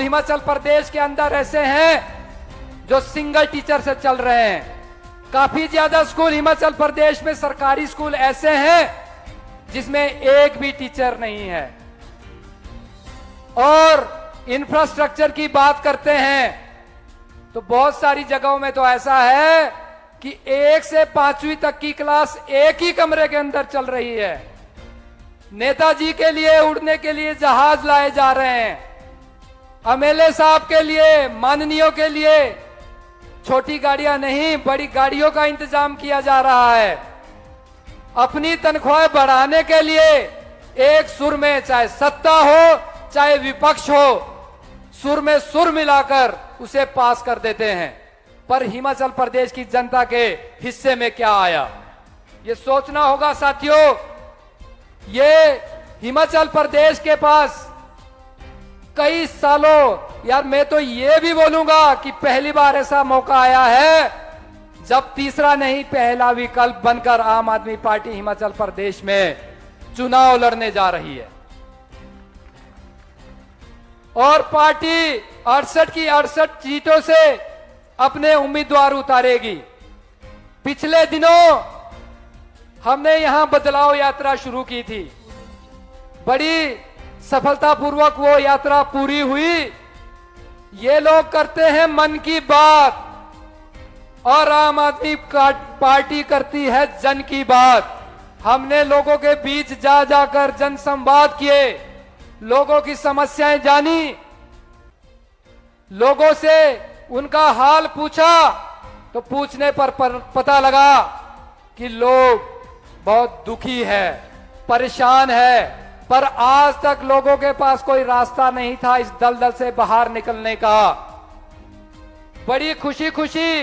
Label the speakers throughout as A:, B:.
A: हिमाचल प्रदेश के अंदर ऐसे हैं जो सिंगल टीचर से चल रहे हैं। काफी ज्यादा स्कूल हिमाचल प्रदेश में सरकारी स्कूल ऐसे हैं जिसमें एक भी टीचर नहीं है। और इंफ्रास्ट्रक्चर की बात करते हैं तो बहुत सारी जगहों में तो ऐसा है कि 1 से 5वीं तक की क्लास एक ही कमरे के अंदर चल रही है। नेताजी के लिए उड़ने के लिए जहाज लाए जा रहे हैं। एमएलए साहब के लिए, माननीयों के लिए छोटी गाड़ियां नहीं, बड़ी गाड़ियों का इंतजाम किया जा रहा है। अपनी तनख्वाह बढ़ाने के लिए एक सुर में, चाहे सत्ता हो चाहे विपक्ष हो, सुर में सुर मिलाकर उसे पास कर देते हैं। पर हिमाचल प्रदेश की जनता के हिस्से में क्या आया, ये सोचना होगा साथियों। ये हिमाचल प्रदेश के पास कई सालों, यार मैं तो ये भी बोलूंगा कि पहली बार ऐसा मौका आया है जब तीसरा नहीं पहला विकल्प बनकर आम आदमी पार्टी हिमाचल प्रदेश में चुनाव लड़ने जा रही है। और पार्टी 68 की 68 सीटों से अपने उम्मीदवार उतारेगी। पिछले दिनों हमने यहां बदलाव यात्रा शुरू की थी। बड़ी सफलतापूर्वक वो यात्रा पूरी हुई। ये लोग करते हैं मन की बात और आम आदमी पार्टी करती है जन की बात। हमने लोगों के बीच जा जाकर जन संवाद किए, लोगों की समस्याएं जानी, लोगों से उनका हाल पूछा तो पूछने पर पता लगा कि लोग बहुत दुखी है, परेशान है। पर आज तक लोगों के पास कोई रास्ता नहीं था इस दलदल से बाहर निकलने का। बड़ी खुशी खुशी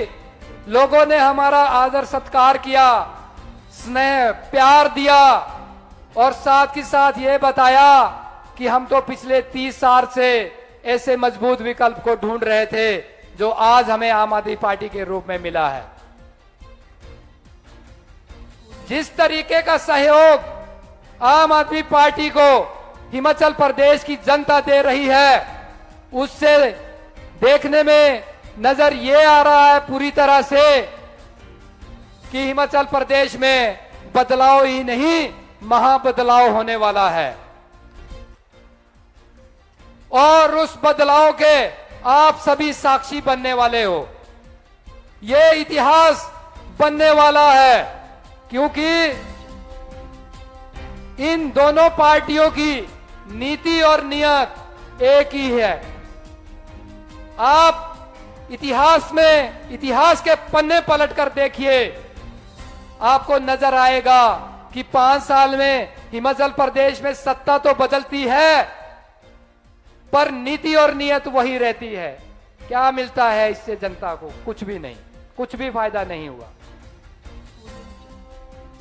A: लोगों ने हमारा आदर सत्कार किया, स्नेह प्यार दिया और साथ ही साथ ये बताया कि हम तो पिछले 30 साल से ऐसे मजबूत विकल्प को ढूंढ रहे थे जो आज हमें आम आदमी पार्टी के रूप में मिला है। जिस तरीके का सहयोग आम आदमी पार्टी को हिमाचल प्रदेश की जनता दे रही है, उससे देखने में नजर ये आ रहा है पूरी तरह से कि हिमाचल प्रदेश में बदलाव ही नहीं, महाबदलाव होने वाला है। और उस बदलाव के आप सभी साक्षी बनने वाले हो। ये इतिहास बनने वाला है क्योंकि इन दोनों पार्टियों की नीति और नियत एक ही है। आप इतिहास के पन्ने पलटकर देखिए, आपको नजर आएगा कि 5 साल में हिमाचल प्रदेश में सत्ता तो बदलती है पर नीति और नियत वही रहती है। क्या मिलता है इससे जनता को? कुछ भी नहीं, कुछ भी फायदा नहीं हुआ।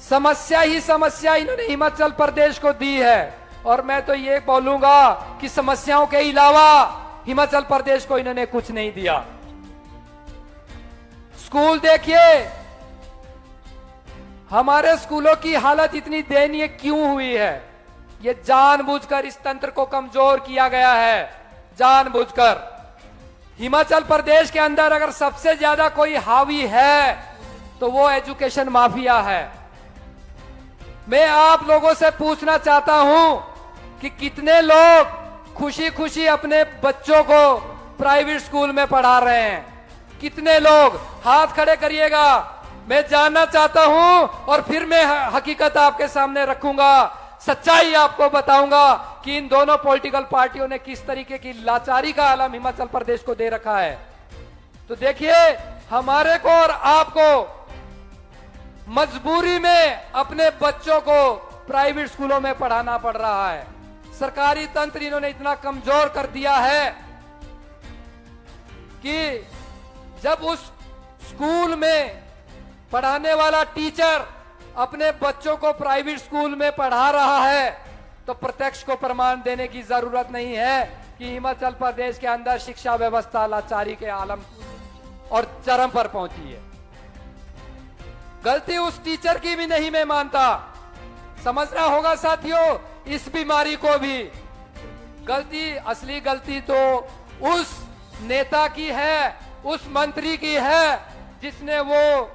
A: समस्या ही समस्या इन्होंने हिमाचल प्रदेश को दी है। और मैं तो ये बोलूंगा कि समस्याओं के अलावा हिमाचल प्रदेश को इन्होंने कुछ नहीं दिया। स्कूल देखिए, हमारे स्कूलों की हालत इतनी दयनीय क्यों हुई है? ये जानबूझकर इस तंत्र को कमजोर किया गया है, जानबूझकर। हिमाचल प्रदेश के अंदर अगर सबसे ज्यादा कोई हावी है तो वो एजुकेशन माफिया है। मैं आप लोगों से पूछना चाहता हूं कि कितने लोग खुशी खुशी अपने बच्चों को प्राइवेट स्कूल में पढ़ा रहे हैं? कितने लोग? हाथ खड़े करिएगा, मैं जानना चाहता हूं। और फिर मैं हकीकत आपके सामने रखूंगा, सच्चाई आपको बताऊंगा कि इन दोनों पॉलिटिकल पार्टियों ने किस तरीके की लाचारी का आलम हिमाचल प्रदेश को दे रखा है। तो देखिए, हमारे को और आपको मजबूरी में अपने बच्चों को प्राइवेट स्कूलों में पढ़ाना पड़ रहा है। सरकारी तंत्र इन्होंने इतना कमजोर कर दिया है कि जब उस स्कूल में पढ़ाने वाला टीचर अपने बच्चों को प्राइवेट स्कूल में पढ़ा रहा है तो प्रत्यक्ष को प्रमाण देने की जरूरत नहीं है कि हिमाचल प्रदेश के अंदर शिक्षा व्यवस्था लाचारी के आलम और चरम पर पहुंची है। गलती उस टीचर की भी नहीं मैं मानता, समझना होगा साथियों इस बीमारी को भी। गलती, असली गलती तो उस नेता की है, उस मंत्री की है जिसने वो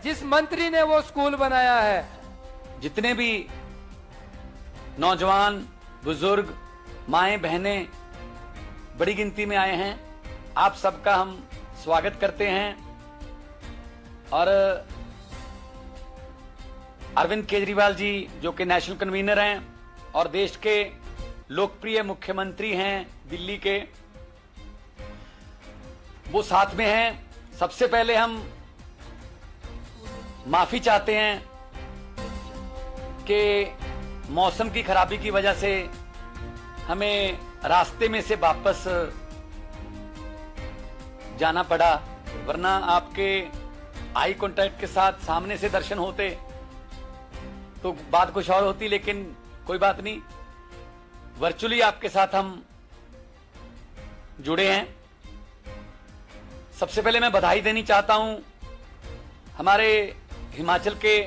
A: जिस मंत्री ने वो स्कूल बनाया है।
B: जितने भी नौजवान, बुजुर्ग, माएं, बहनें बड़ी गिनती में आए हैं, आप सबका हम स्वागत करते हैं। और अरविंद केजरीवाल जी जो कि नेशनल कन्वीनर हैं और देश के लोकप्रिय मुख्यमंत्री हैं दिल्ली के, वो साथ में हैं। सबसे पहले हम माफी चाहते हैं कि मौसम की खराबी की वजह से हमें रास्ते में से वापस जाना पड़ा, वरना आपके आई कांटेक्ट के साथ सामने से दर्शन होते तो बात कुछ और होती, लेकिन कोई बात नहीं, वर्चुअली आपके साथ हम जुड़े हैं। सबसे पहले मैं बधाई देनी चाहता हूं हमारे हिमाचल के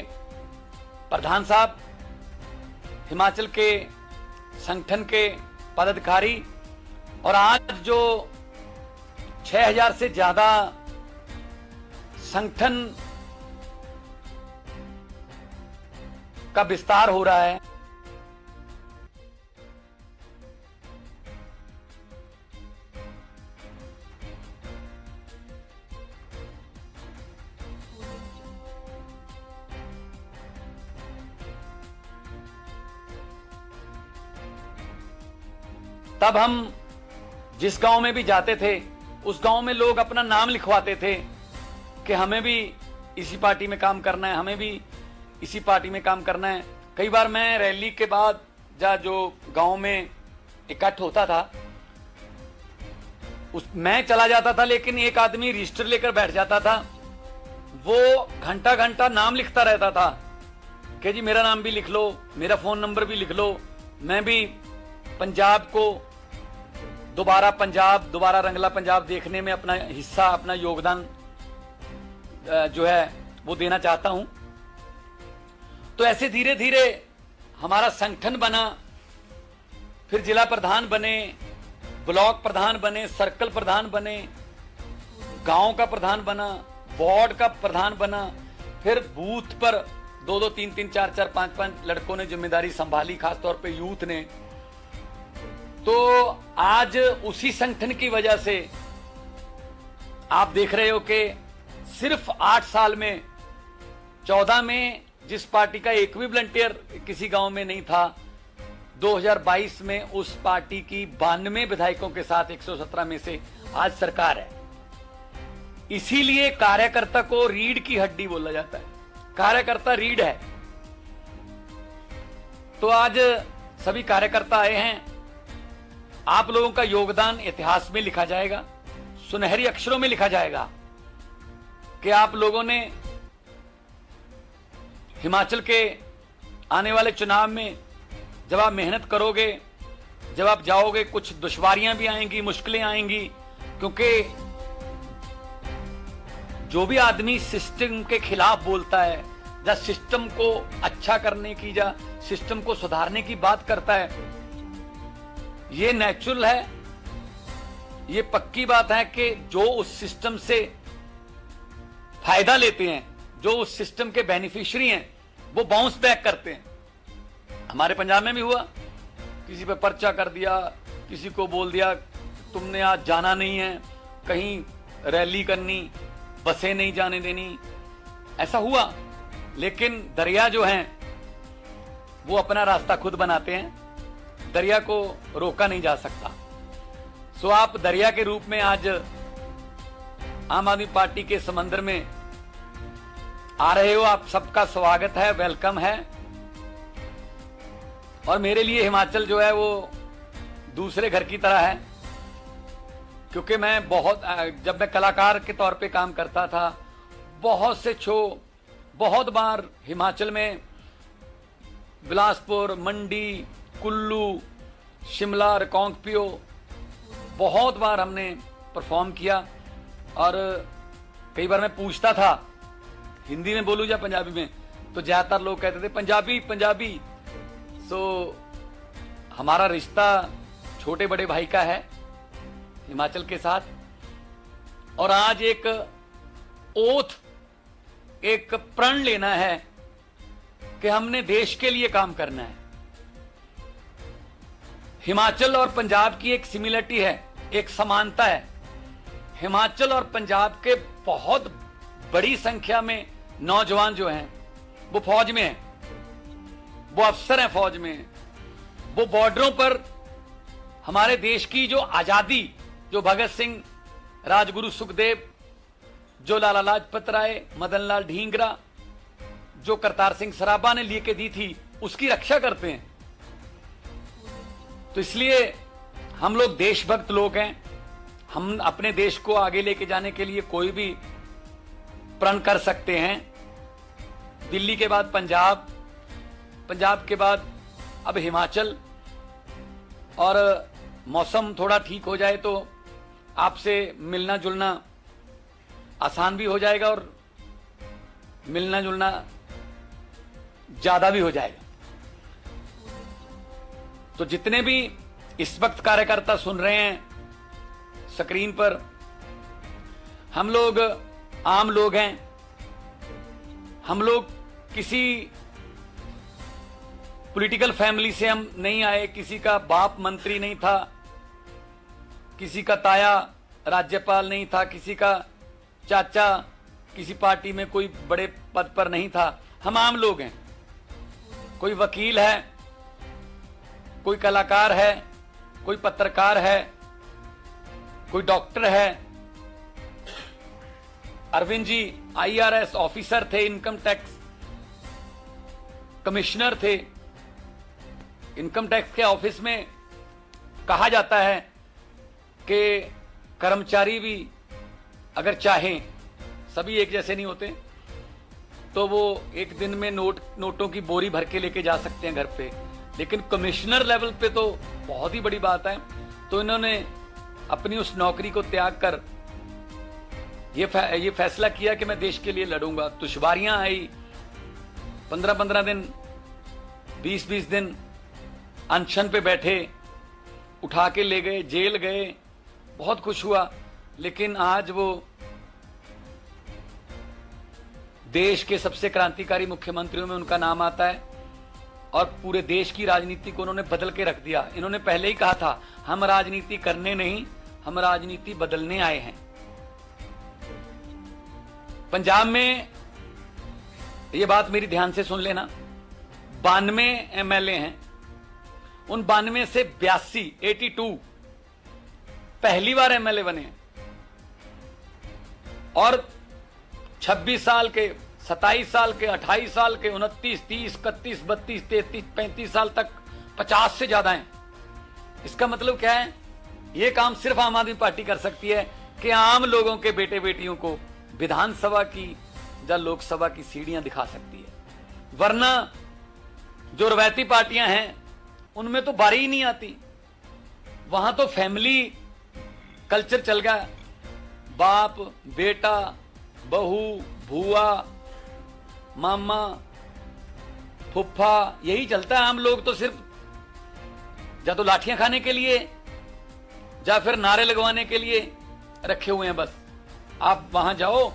B: प्रधान साहब, हिमाचल के संगठन के पदाधिकारी, और आज जो 6000 से ज्यादा संगठन का विस्तार हो रहा है। तब हम जिस गांव में भी जाते थे उस गांव में लोग अपना नाम लिखवाते थे कि हमें भी इसी पार्टी में काम करना है, हमें भी इसी पार्टी में काम करना है। कई बार मैं रैली के बाद जो गांव में इकट्ठ होता था मैं चला जाता था, लेकिन एक आदमी रजिस्टर लेकर बैठ जाता था, वो घंटा घंटा नाम लिखता रहता था कि जी मेरा नाम भी लिख लो, मेरा फोन नंबर भी लिख लो, मैं भी पंजाब को दोबारा रंगला पंजाब देखने में अपना हिस्सा, अपना योगदान जो है वो देना चाहता हूं। तो ऐसे धीरे धीरे हमारा संगठन बना, फिर जिला प्रधान बने, ब्लॉक प्रधान बने, सर्कल प्रधान बने, गांव का प्रधान बना, वार्ड का प्रधान बना, फिर बूथ पर 2-2, 3-3, 4-4, 5-5 लड़कों ने जिम्मेदारी संभाली, खासतौर पे यूथ ने। तो आज उसी संगठन की वजह से आप देख रहे हो कि सिर्फ 8 साल में 14 में जिस पार्टी का एक भी वॉलंटियर किसी गांव में नहीं था, 2022 में उस पार्टी की 92 विधायकों के साथ 117 में से आज सरकार है। इसीलिए कार्यकर्ता को रीढ़ की हड्डी बोला जाता है, कार्यकर्ता रीढ़ है। तो आज सभी कार्यकर्ता आए हैं, आप लोगों का योगदान इतिहास में लिखा जाएगा, सुनहरी अक्षरों में लिखा जाएगा कि आप लोगों ने हिमाचल के आने वाले चुनाव में जब आप मेहनत करोगे, जब आप जाओगे, कुछ दुश्वारियां भी आएंगी, मुश्किलें आएंगी, क्योंकि जो भी आदमी सिस्टम के खिलाफ बोलता है या सिस्टम को अच्छा करने की या सिस्टम को सुधारने की बात करता है, ये नेचुरल है, ये पक्की बात है कि जो उस सिस्टम से फायदा लेते हैं, जो उस सिस्टम के बेनिफिशियरी हैं, वो बाउंस बैक करते हैं। हमारे पंजाब में भी हुआ, किसी पे पर्चा कर दिया, किसी को बोल दिया तुमने आज जाना नहीं है, कहीं रैली करनी, बसें नहीं जाने देनी, ऐसा हुआ। लेकिन दरिया जो हैं वो अपना रास्ता खुद बनाते हैं, दरिया को रोका नहीं जा सकता। सो आप दरिया के रूप में आज आम आदमी पार्टी के समंदर में आ रहे हो, आप सबका स्वागत है, वेलकम है। और मेरे लिए हिमाचल जो है वो दूसरे घर की तरह है, क्योंकि मैं जब मैं कलाकार के तौर पे काम करता था, बहुत बार हिमाचल में बिलासपुर, मंडी, कुल्लू, शिमला, रिकांगपियो बहुत बार हमने परफॉर्म किया। और कई बार मैं पूछता था, हिंदी में बोलूं या पंजाबी में, तो ज्यादातर लोग कहते थे पंजाबी पंजाबी। तो हमारा रिश्ता छोटे बड़े भाई का है हिमाचल के साथ, और आज एक ओथ, एक प्रण लेना है कि हमने देश के लिए काम करना है। हिमाचल और पंजाब की एक सिमिलरिटी है, एक समानता है। हिमाचल और पंजाब के बहुत बड़ी संख्या में नौजवान जो हैं वो फौज में हैं, वो अफसर हैं फौज में, वो बॉर्डरों पर हमारे देश की जो आजादी, जो भगत सिंह, राजगुरु सुखदेव, जो लाला लाजपत राय, मदन लाल ढींगरा, जो करतार सिंह सराभा ने लेके दी थी, उसकी रक्षा करते हैं। तो इसलिए हम लोग देशभक्त लोग हैं। हम अपने देश को आगे लेके जाने के लिए कोई भी प्रण कर सकते हैं। दिल्ली के बाद पंजाब, पंजाब के बाद अब हिमाचल, और मौसम थोड़ा ठीक हो जाए तो आपसे मिलना जुलना आसान भी हो जाएगा और मिलना जुलना ज्यादा भी हो जाएगा। तो जितने भी इस वक्त कार्यकर्ता सुन रहे हैं स्क्रीन पर, हम लोग आम लोग हैं। हम लोग किसी पॉलिटिकल फैमिली से हम नहीं आए, किसी का बाप मंत्री नहीं था, किसी का ताया राज्यपाल नहीं था, किसी का चाचा किसी पार्टी में कोई बड़े पद पर नहीं था। हम आम लोग हैं। कोई वकील है, कोई कलाकार है, कोई पत्रकार है, कोई डॉक्टर है। अरविंद जी IRS ऑफिसर थे, इनकम टैक्स कमिश्नर थे। इनकम टैक्स के ऑफिस में कहा जाता है कि कर्मचारी भी अगर चाहें, सभी एक जैसे नहीं होते, तो वो एक दिन में नोटों की बोरी भर के लेके जा सकते हैं घर पे। लेकिन कमिश्नर लेवल पे तो बहुत ही बड़ी बात है। तो इन्होंने अपनी उस नौकरी को त्याग कर ये फैसला किया कि मैं देश के लिए लड़ूंगा। दुश्वारियां आई, 15-15 दिन, 20-20 दिन अनशन पे बैठे, उठा के ले गए, जेल गए, बहुत खुश हुआ। लेकिन आज वो देश के सबसे क्रांतिकारी मुख्यमंत्रियों में उनका नाम आता है और पूरे देश की राजनीति को उन्होंने बदल के रख दिया। इन्होंने पहले ही कहा था, हम राजनीति करने नहीं, हम राजनीति बदलने आए हैं। पंजाब में, ये बात मेरी ध्यान से सुन लेना, 92 MLA हैं। उन 92 से 82 पहली बार MLA बने हैं, और 26 साल के, 27 साल के, 28 साल के, 29, 30, 31, 32, 33, 35 साल तक 50 से ज्यादा हैं। इसका मतलब क्या है? ये काम सिर्फ आम आदमी पार्टी कर सकती है कि आम लोगों के बेटे बेटियों को विधानसभा की या लोकसभा की सीढ़ियां दिखा सकती है। वरना जो रवायती पार्टियां हैं उनमें तो बारी ही नहीं आती। वहां तो फैमिली कल्चर चल गया, बाप बेटा, बहू, भूआ, मामा, फुफ्फा, यही चलता है। हम लोग तो सिर्फ या तो लाठियां खाने के लिए या फिर नारे लगवाने के लिए रखे हुए हैं। बस आप वहां जाओ,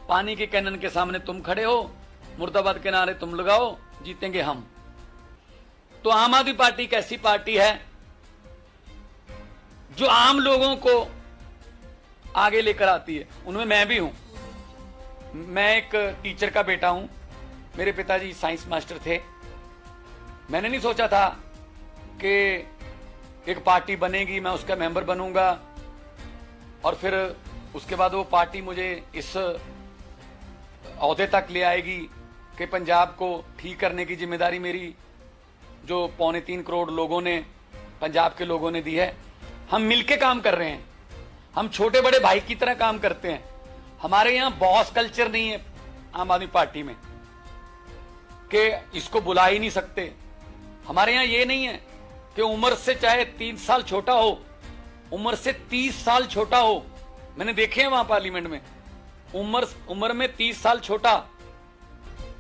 B: पानी के कैनन के सामने तुम खड़े हो, मुर्दाबाद के नारे तुम लगाओ, जीतेंगे हम। तो आम आदमी पार्टी एक ऐसी पार्टी है जो आम लोगों को आगे लेकर आती है। उनमें मैं भी हूं। मैं एक टीचर का बेटा हूं। मेरे पिताजी साइंस मास्टर थे। मैंने नहीं सोचा था कि एक पार्टी बनेगी, मैं उसका मेंबर बनूंगा और फिर उसके बाद वो पार्टी मुझे इस ओहदे तक ले आएगी कि पंजाब को ठीक करने की जिम्मेदारी मेरी, जो 3.25 करोड़ लोगों ने, पंजाब के लोगों ने दी है। हम मिलके काम कर रहे हैं। हम छोटे बड़े भाई की तरह काम करते हैं। हमारे यहां बॉस कल्चर नहीं है आम आदमी पार्टी में कि इसको बुला ही नहीं सकते। हमारे यहां ये नहीं है कि उम्र से चाहे 3 साल छोटा हो, उम्र से 30 साल छोटा हो। मैंने देखे हैं वहां पार्लियामेंट में उम्र में 30 साल छोटा,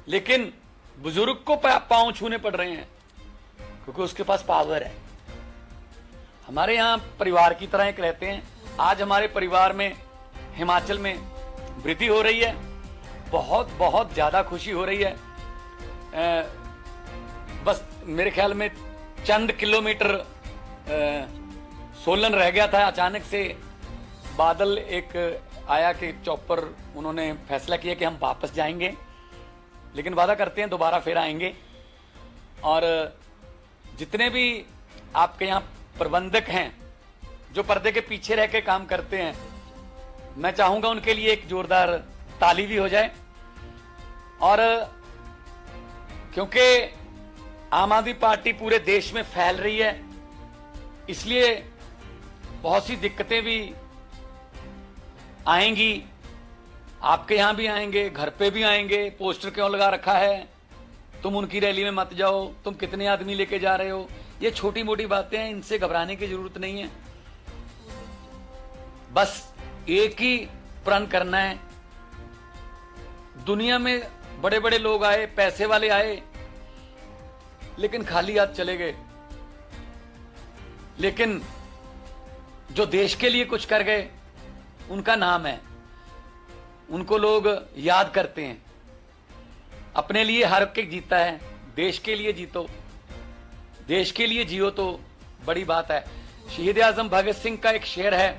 B: लेकिन बुजुर्ग को पांव छूने पड़ रहे हैं क्योंकि उसके पास पावर है। हमारे यहाँ परिवार की तरह एक रहते हैं। आज हमारे परिवार में हिमाचल में वृद्धि हो रही है, बहुत बहुत ज्यादा खुशी हो रही है। बस मेरे ख्याल में चंद किलोमीटर सोलन रह गया था, अचानक से बादल एक आया कि चौपर उन्होंने फैसला किया कि हम वापस जाएंगे, लेकिन वादा करते हैं दोबारा फिर आएंगे। और जितने भी आपके यहाँ प्रबंधक हैं जो पर्दे के पीछे रह के काम करते हैं, मैं चाहूंगा उनके लिए एक जोरदार ताली भी हो जाए। और क्योंकि आम आदमी पार्टी पूरे देश में फैल रही है, इसलिए बहुत सी दिक्कतें भी आएंगी, आपके यहां भी आएंगे, घर पे भी आएंगे। पोस्टर क्यों लगा रखा है, तुम उनकी रैली में मत जाओ, तुम कितने आदमी लेके जा रहे हो, ये छोटी मोटी बातें हैं, इनसे घबराने की जरूरत नहीं है। बस एक ही प्रण करना है। दुनिया में बड़े बड़े लोग आए, पैसे वाले आए, लेकिन खाली हाथ चले गए। लेकिन जो देश के लिए कुछ कर गए, उनका नाम है, उनको लोग याद करते हैं। अपने लिए हर के जीता है, देश के लिए जीतो, देश के लिए जियो तो बड़ी बात है। शहीद आजम भगत सिंह का एक शेर है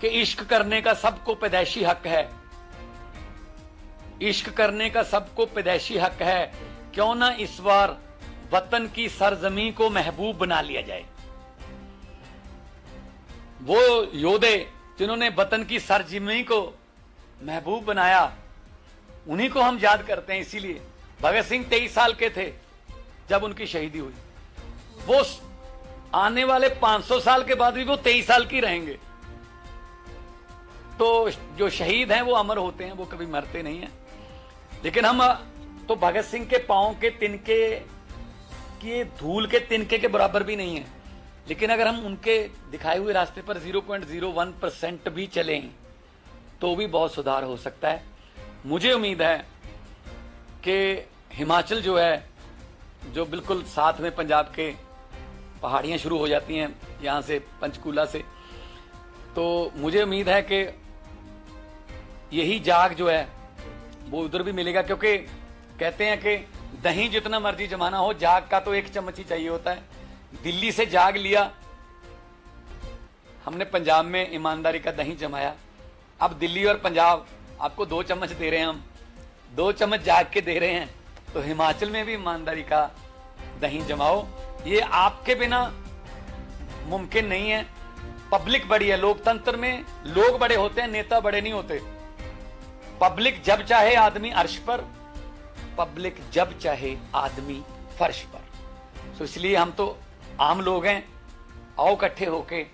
B: कि इश्क करने का सबको पैदाइशी हक है, इश्क करने का सबको पैदाइशी हक है, क्यों ना इस बार वतन की सरजमी को महबूब बना लिया जाए। वो योद्धे जिन्होंने वतन की सरजमी को महबूब बनाया, उन्हीं को हम याद करते हैं। इसीलिए भगत सिंह 23 साल के थे जब उनकी शहीदी हुई। वो आने वाले 500 साल के बाद भी वो 23 साल की रहेंगे। तो जो शहीद हैं वो अमर होते हैं, वो कभी मरते नहीं हैं। लेकिन हम तो भगत सिंह के पांव के तिनके की धूल के तिनके के बराबर भी नहीं है। लेकिन अगर हम उनके दिखाए हुए रास्ते पर 0.01% भी चलें तो भी बहुत सुधार हो सकता है। मुझे उम्मीद है कि हिमाचल जो है, जो बिल्कुल साथ में पंजाब के पहाड़ियां शुरू हो जाती हैं यहाँ से पंचकूला से, तो मुझे उम्मीद है कि यही जाग जो है वो उधर भी मिलेगा। क्योंकि कहते हैं कि दही जितना मर्जी जमाना हो, जाग का तो एक चम्मच ही चाहिए होता है। दिल्ली से जाग लिया हमने, पंजाब में ईमानदारी का दही जमाया। अब दिल्ली और पंजाब आपको 2 चम्मच दे रहे हैं, हम 2 चम्मच जाग के दे रहे हैं। तो हिमाचल में भी ईमानदारी का दही जमाओ। ये आपके बिना मुमकिन नहीं है। पब्लिक बड़ी है, लोकतंत्र में लोग बड़े होते हैं, नेता बड़े नहीं होते। पब्लिक जब चाहे आदमी अर्श पर, पब्लिक जब चाहे आदमी फर्श पर। तो इसलिए हम तो आम लोग हैं, आओ इकट्ठे होके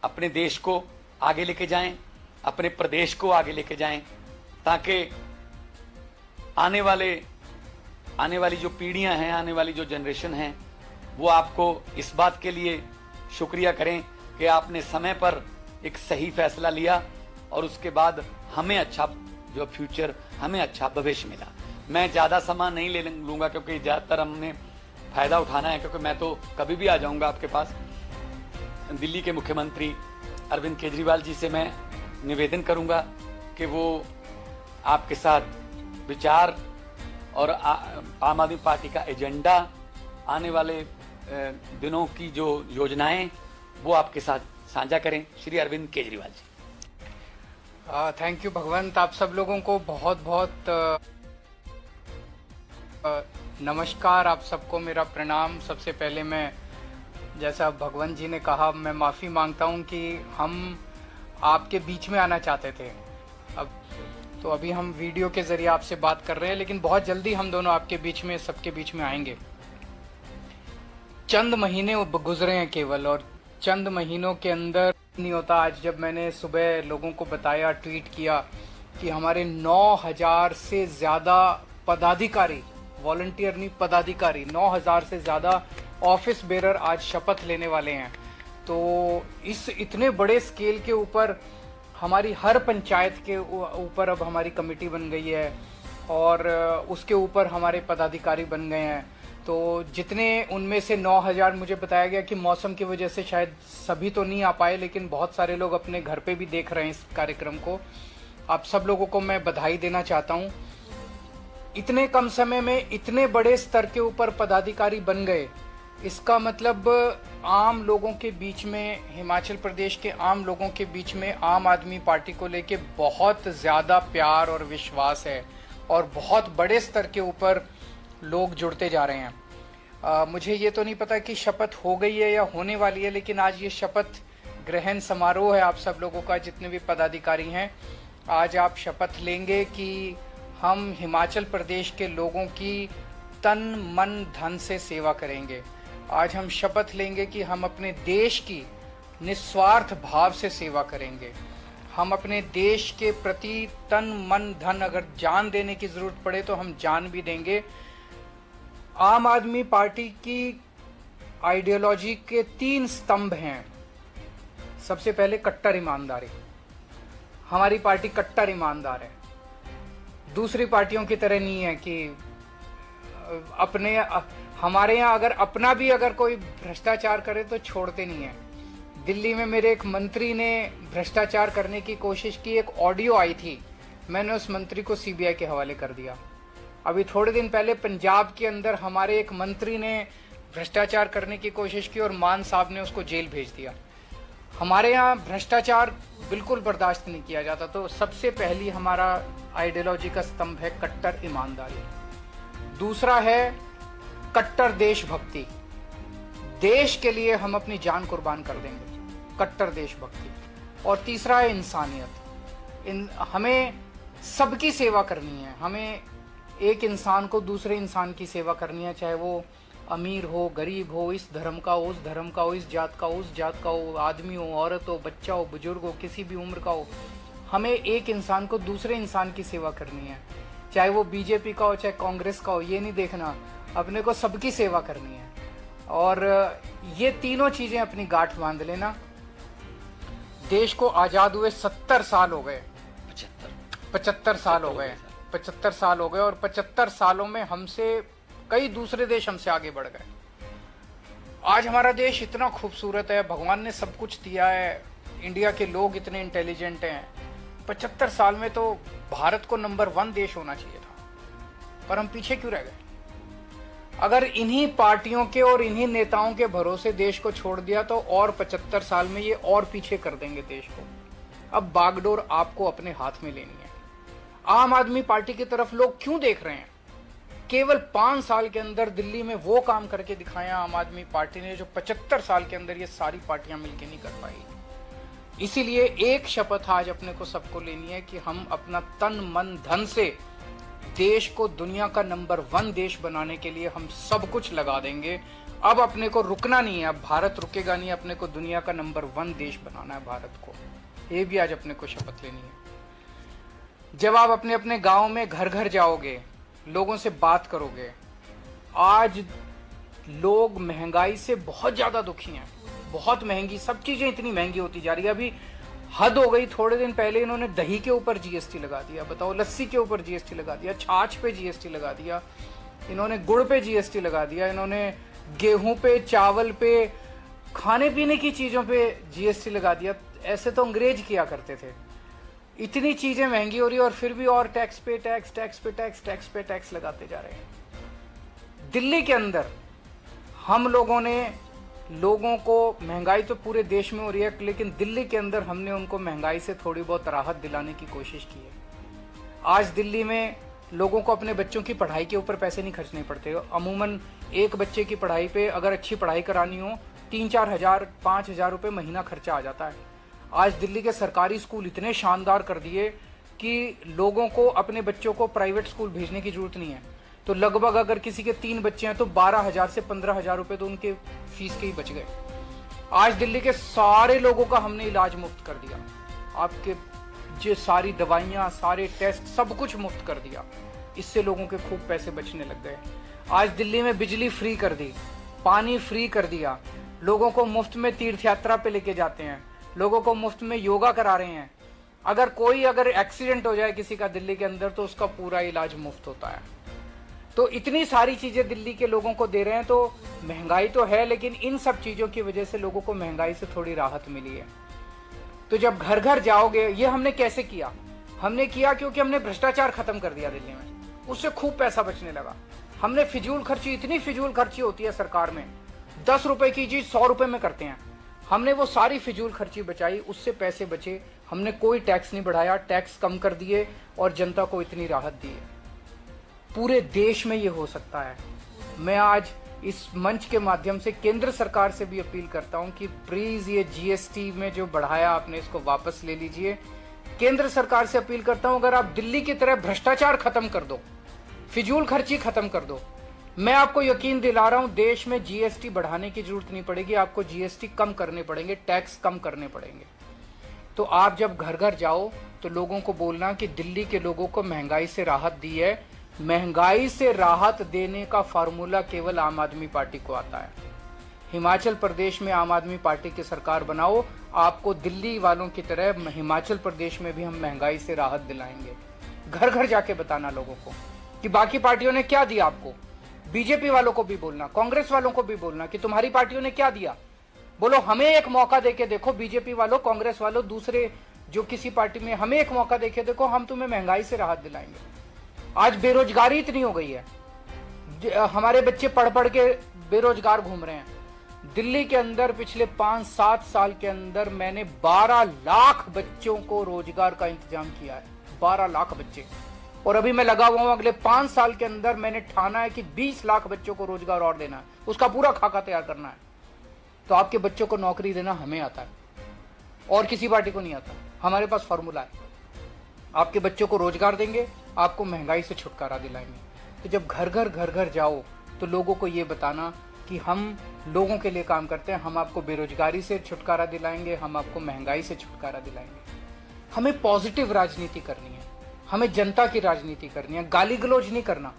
B: अपने देश को आगे लेके जाएं, अपने प्रदेश को आगे लेके जाएं, ताकि आने वाली जो पीढ़ियां हैं, आने वाली जो जनरेशन है, वो आपको इस बात के लिए शुक्रिया करें कि आपने समय पर एक सही फैसला लिया और उसके बाद हमें अच्छा जो फ्यूचर, हमें अच्छा भविष्य मिला। मैं ज़्यादा समय नहीं ले लूँगा क्योंकि ज़्यादातर हमने फ़ायदा उठाना है, क्योंकि मैं तो कभी भी आ जाऊँगा आपके पास। दिल्ली के मुख्यमंत्री अरविंद केजरीवाल जी से मैं निवेदन करूँगा कि वो आपके साथ विचार और आम आदमी पार्टी का एजेंडा, आने वाले दिनों की जो योजनाएं, वो आपके साथ साझा करें। श्री अरविंद केजरीवाल जी।
C: थैंक यू भगवंत। आप सब लोगों को बहुत बहुत नमस्कार। आप सबको मेरा प्रणाम। सबसे पहले मैं, जैसा भगवंत जी ने कहा, मैं माफ़ी मांगता हूं कि हम आपके बीच में आना चाहते थे। तो अभी हम वीडियो के ज़रिए आपसे बात कर रहे हैं, लेकिन बहुत जल्दी हम दोनों आपके बीच में, सबके बीच में आएंगे। चंद महीने गुजरे हैं केवल, और चंद महीनों के अंदर नहीं होता। आज जब मैंने सुबह लोगों को बताया, ट्वीट किया कि हमारे 9000 से ज़्यादा पदाधिकारी, वॉलंटियर नहीं पदाधिकारी, 9000 से ज़्यादा ऑफिस बेरर आज शपथ लेने वाले हैं। तो इस इतने बड़े स्केल के ऊपर हमारी हर पंचायत के ऊपर अब हमारी कमेटी बन गई है। और उसके ऊपर हमारे पदाधिकारी बन गए हैं। तो जितने उनमें से 9,000 मुझे बताया गया कि मौसम की वजह से शायद सभी तो नहीं आ पाए, लेकिन बहुत सारे लोग अपने घर पे भी देख रहे हैं इस कार्यक्रम को। आप सब लोगों को मैं बधाई देना चाहता हूं। इतने कम समय में इतने बड़े स्तर के ऊपर पदाधिकारी बन गए, इसका मतलब आम लोगों के बीच में, हिमाचल प्रदेश के आम लोगों के बीच में आम आदमी पार्टी को लेके बहुत ज़्यादा प्यार और विश्वास है और बहुत बड़े स्तर के ऊपर लोग जुड़ते जा रहे हैं। मुझे ये तो नहीं पता कि शपथ हो गई है या होने वाली है, लेकिन आज ये शपथ ग्रहण समारोह है आप सब लोगों का, जितने भी पदाधिकारी हैं। आज आप शपथ लेंगे कि हम हिमाचल प्रदेश के लोगों की तन मन धन से सेवा करेंगे। आज हम शपथ लेंगे कि हम अपने देश की निस्वार्थ भाव से सेवा करेंगे। हम अपने देश के प्रति तन मन धन, अगर जान देने की जरूरत पड़े तो हम जान भी देंगे। आम आदमी पार्टी की आइडियोलॉजी के 3 स्तंभ हैं। सबसे पहले कट्टर ईमानदारी, हमारी पार्टी कट्टर ईमानदार है। दूसरी पार्टियों की तरह नहीं है कि अपने, हमारे यहाँ अगर कोई भ्रष्टाचार करे तो छोड़ते नहीं है। दिल्ली में मेरे एक मंत्री ने भ्रष्टाचार करने की कोशिश की, एक ऑडियो आई थी, मैंने उस मंत्री को सीबीआई के हवाले कर दिया। अभी थोड़े दिन पहले पंजाब के अंदर हमारे एक मंत्री ने भ्रष्टाचार करने की कोशिश की और मान साहब ने उसको जेल भेज दिया। हमारे यहाँ भ्रष्टाचार बिल्कुल बर्दाश्त नहीं किया जाता। तो सबसे पहली हमारा आइडियोलॉजी का स्तंभ है कट्टर ईमानदारी। दूसरा है कट्टर देशभक्ति, देश के लिए हम अपनी जान कुर्बान कर देंगे, कट्टर देशभक्ति। और तीसरा है इंसानियत। हमें सबकी सेवा करनी है, हमें एक इंसान को दूसरे इंसान की सेवा करनी है, चाहे वो अमीर हो, गरीब हो, इस धर्म का हो, उस धर्म का हो, इस जात का हो, उस जात का हो, आदमी हो, औरत हो, बच्चा हो, बुजुर्ग हो, किसी भी उम्र का हो। हमें एक इंसान को दूसरे इंसान की सेवा करनी है, चाहे वो बीजेपी का हो, चाहे कांग्रेस का हो, ये नहीं देखना, अपने को सबकी सेवा करनी है। और ये तीनों चीजें अपनी गांठ बांध लेना। देश को आजाद हुए 70 साल हो गए, 75 साल हो गए, 75 साल हो गए, और 75 सालों में हमसे कई दूसरे देश हमसे आगे बढ़ गए। आज हमारा देश इतना खूबसूरत है, भगवान ने सब कुछ दिया है, इंडिया के लोग इतने इंटेलिजेंट हैं। 75 साल में तो भारत को नंबर 1 देश होना चाहिए था, पर हम पीछे क्यों रह गए? अगर इन्हीं पार्टियों के और इन्हीं नेताओं के भरोसे देश को छोड़ दिया तो और 75 साल में ये और पीछे कर देंगे देश को। अब बागडोर आपको अपने हाथ में लेनी है। आम आदमी पार्टी की तरफ लोग क्यों देख रहे हैं? केवल 5 साल के अंदर दिल्ली में वो काम करके दिखाया आम आदमी पार्टी ने जो 75 साल के अंदर ये सारी पार्टियां मिलकर नहीं कर पाई। इसीलिए एक शपथ आज अपने को सबको लेनी है कि हम अपना तन मन धन से देश को दुनिया का नंबर 1 देश बनाने के लिए हम सब कुछ लगा देंगे। अब अपने को रुकना नहीं है, अब भारत रुकेगा नहीं, अपने को दुनिया का नंबर 1 देश बनाना है भारत को। ये भी आज अपने को शपथ लेनी है। जब आप अपने अपने गांव में घर घर जाओगे, लोगों से बात करोगे, आज लोग महंगाई से बहुत ज्यादा दुखी हैं, बहुत महंगी, सब चीजें इतनी महंगी होती जा रही है। अभी हद हो गई, थोड़े दिन पहले इन्होंने दही के ऊपर जीएसटी लगा दिया, बताओ, लस्सी के ऊपर जीएसटी लगा दिया, छाछ पे जीएसटी लगा दिया, इन्होंने गुड़ पे जीएसटी लगा दिया, इन्होंने गेहूं पे, चावल पे, खाने पीने की चीजों पे जीएसटी लगा दिया। ऐसे तो अंग्रेज किया करते थे। इतनी चीजें महंगी हो रही है और फिर भी और टैक्स पे टैक्स, टैक्स पे टैक्स, टैक्स पे टैक्स लगाते जा रहे हैं। दिल्ली के अंदर हम लोगों ने लोगों को, महंगाई तो पूरे देश में हो रही है, लेकिन दिल्ली के अंदर हमने उनको महंगाई से थोड़ी बहुत राहत दिलाने की कोशिश की है। आज दिल्ली में लोगों को अपने बच्चों की पढ़ाई के ऊपर पैसे नहीं खर्चने पड़ते। अमूमन एक बच्चे की पढ़ाई पे अगर अच्छी पढ़ाई करानी हो 3-4 हजार, 5 हजार रुपये महीना खर्चा आ जाता है। आज दिल्ली के सरकारी स्कूल इतने शानदार कर दिए कि लोगों को अपने बच्चों को प्राइवेट स्कूल भेजने की जरूरत नहीं है। तो लगभग अगर किसी के 3 बच्चे हैं तो 12,000 से 15,000 रुपए तो उनके फीस के ही बच गए। आज दिल्ली के सारे लोगों का हमने इलाज मुफ्त कर दिया, आपके जो सारी दवाइयाँ, सारे टेस्ट, सब कुछ मुफ्त कर दिया। इससे लोगों के खूब पैसे बचने लग गए। आज दिल्ली में बिजली फ्री कर दी, पानी फ्री कर दिया, लोगों को मुफ्त में तीर्थ यात्रा पे लेके जाते हैं, लोगों को मुफ्त में योगा करा रहे हैं। अगर एक्सीडेंट हो जाए किसी का दिल्ली के अंदर तो उसका पूरा इलाज मुफ्त होता है। तो इतनी सारी चीजें दिल्ली के लोगों को दे रहे हैं। तो महंगाई तो है, लेकिन इन सब चीजों की वजह से लोगों को महंगाई से थोड़ी राहत मिली है। तो जब घर घर जाओगे, ये हमने कैसे किया? हमने किया क्योंकि हमने भ्रष्टाचार खत्म कर दिया दिल्ली में, उससे खूब पैसा बचने लगा। हमने फिजूल खर्ची, इतनी फिजूल खर्ची होती है सरकार में, 10 रुपए की चीज 100 रुपए में करते हैं। हमने वो सारी फिजूल खर्ची बचाई, उससे पैसे बचे। हमने कोई टैक्स नहीं बढ़ाया, टैक्स कम कर दिए और जनता को इतनी राहत दी है। पूरे देश में ये हो सकता है। मैं आज इस मंच के माध्यम से केंद्र सरकार से भी अपील करता हूं कि प्लीज ये जीएसटी में जो बढ़ाया आपने, इसको वापस ले लीजिए। केंद्र सरकार से अपील करता हूं, अगर आप दिल्ली की तरह भ्रष्टाचार खत्म कर दो, फिजूल खर्ची खत्म कर दो, मैं आपको यकीन दिला रहा हूं देश में जीएसटी बढ़ाने की जरूरत नहीं पड़ेगी, आपको जीएसटी कम करने पड़ेंगे, टैक्स कम करने पड़ेंगे। तो आप जब घर घर जाओ तो लोगों को बोलना कि दिल्ली के लोगों को महंगाई से राहत दी है। महंगाई से राहत देने का फार्मूला केवल आम आदमी पार्टी को आता है। हिमाचल प्रदेश में आम आदमी पार्टी की सरकार बनाओ, आपको दिल्ली वालों की तरह हिमाचल प्रदेश में भी हम महंगाई से राहत दिलाएंगे। घर घर जाके बताना लोगों को कि बाकी पार्टियों ने क्या दिया आपको। बीजेपी वालों को भी बोलना, कांग्रेस वालों को भी बोलना कि तुम्हारी पार्टियों ने क्या दिया। बोलो हमें एक मौका देके देखो, बीजेपी वालों, कांग्रेस वालों, दूसरे जो किसी पार्टी में, हमें एक मौका देके देखो, हम तुम्हें महंगाई से राहत दिलाएंगे। आज बेरोजगारी इतनी हो गई है, हमारे बच्चे पढ़ पढ़ के बेरोजगार घूम रहे हैं। दिल्ली के अंदर पिछले 5-7 साल के अंदर मैंने 12 लाख बच्चों को रोजगार का इंतजाम किया है, 12 लाख बच्चे। और अभी मैं लगा हुआ हूं, अगले 5 साल के अंदर मैंने ठाना है कि 20 लाख बच्चों को रोजगार और देना है, उसका पूरा खाका तैयार करना है। तो आपके बच्चों को नौकरी देना हमें आता है और किसी पार्टी को नहीं आता। हमारे पास फॉर्मूला है, आपके बच्चों को रोजगार देंगे, आपको महंगाई से छुटकारा दिलाएंगे। तो जब घर घर जाओ तो लोगों को ये बताना कि हम लोगों के लिए काम करते हैं, हम आपको बेरोजगारी से छुटकारा दिलाएंगे, हम आपको महंगाई से छुटकारा दिलाएंगे। हमें पॉजिटिव राजनीति करनी है, हमें जनता की राजनीति करनी है, गाली गलौज नहीं करना।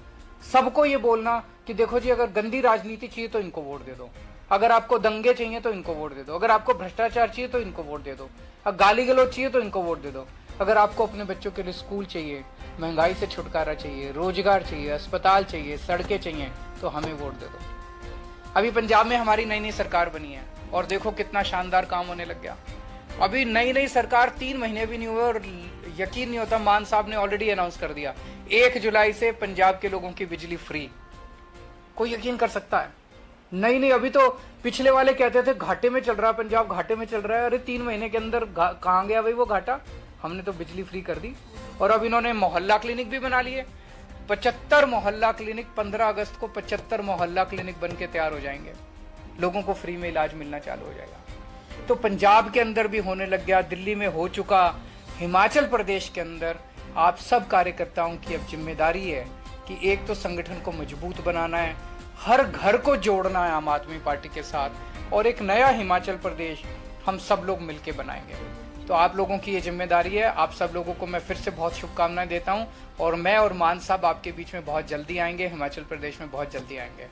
C: सबको ये बोलना कि देखो जी, अगर गंदी राजनीति चाहिए तो इनको वोट दे दो, अगर आपको दंगे चाहिए तो इनको वोट दे दो, अगर आपको भ्रष्टाचार चाहिए तो इनको वोट दे दो, अगर गाली गलौज चाहिए तो इनको वोट दे दो, अगर आपको अपने बच्चों के लिए स्कूल चाहिए, महंगाई से छुटकारा चाहिए, रोजगार चाहिए, अस्पताल चाहिए, सड़कें चाहिए, तो हमें वोट दे दो। अभी पंजाब में हमारी नई सरकार बनी है और देखो कितना शानदार काम होने लग गया। अभी नई सरकार 3 महीने भी नहीं हुए और यकीन नहीं होता, मान साहब ने ऑलरेडी अनाउंस कर दिया 1 जुलाई से पंजाब के लोगों की बिजली फ्री। कोई यकीन कर सकता है? नहीं, अभी तो पिछले वाले कहते थे घाटे में चल रहा है पंजाब, घाटे में चल रहा है। अरे 3 महीने के अंदर कहां गया भाई वो घाटा? हमने तो बिजली फ्री कर दी। और अब इन्होंने मोहल्ला क्लिनिक भी बना लिए, 75 मोहल्ला क्लिनिक। 15 अगस्त को 75 मोहल्ला क्लिनिक बन के तैयार हो जाएंगे, लोगों को फ्री में इलाज मिलना चालू हो जाएगा। तो पंजाब के अंदर भी होने लग गया, दिल्ली में हो चुका, हिमाचल प्रदेश के अंदर। आप सब कार्यकर्ताओं की अब जिम्मेदारी है कि एक तो संगठन को मजबूत बनाना है, हर घर को जोड़ना है आम आदमी पार्टी के साथ, और एक नया हिमाचल प्रदेश हम सब लोग मिलकर बनाएंगे। तो आप लोगों की ये जिम्मेदारी है। आप सब लोगों को मैं फिर से बहुत शुभकामनाएं देता हूं और मैं और मान साहब आपके बीच में बहुत जल्दी आएंगे, हिमाचल प्रदेश में बहुत जल्दी आएंगे।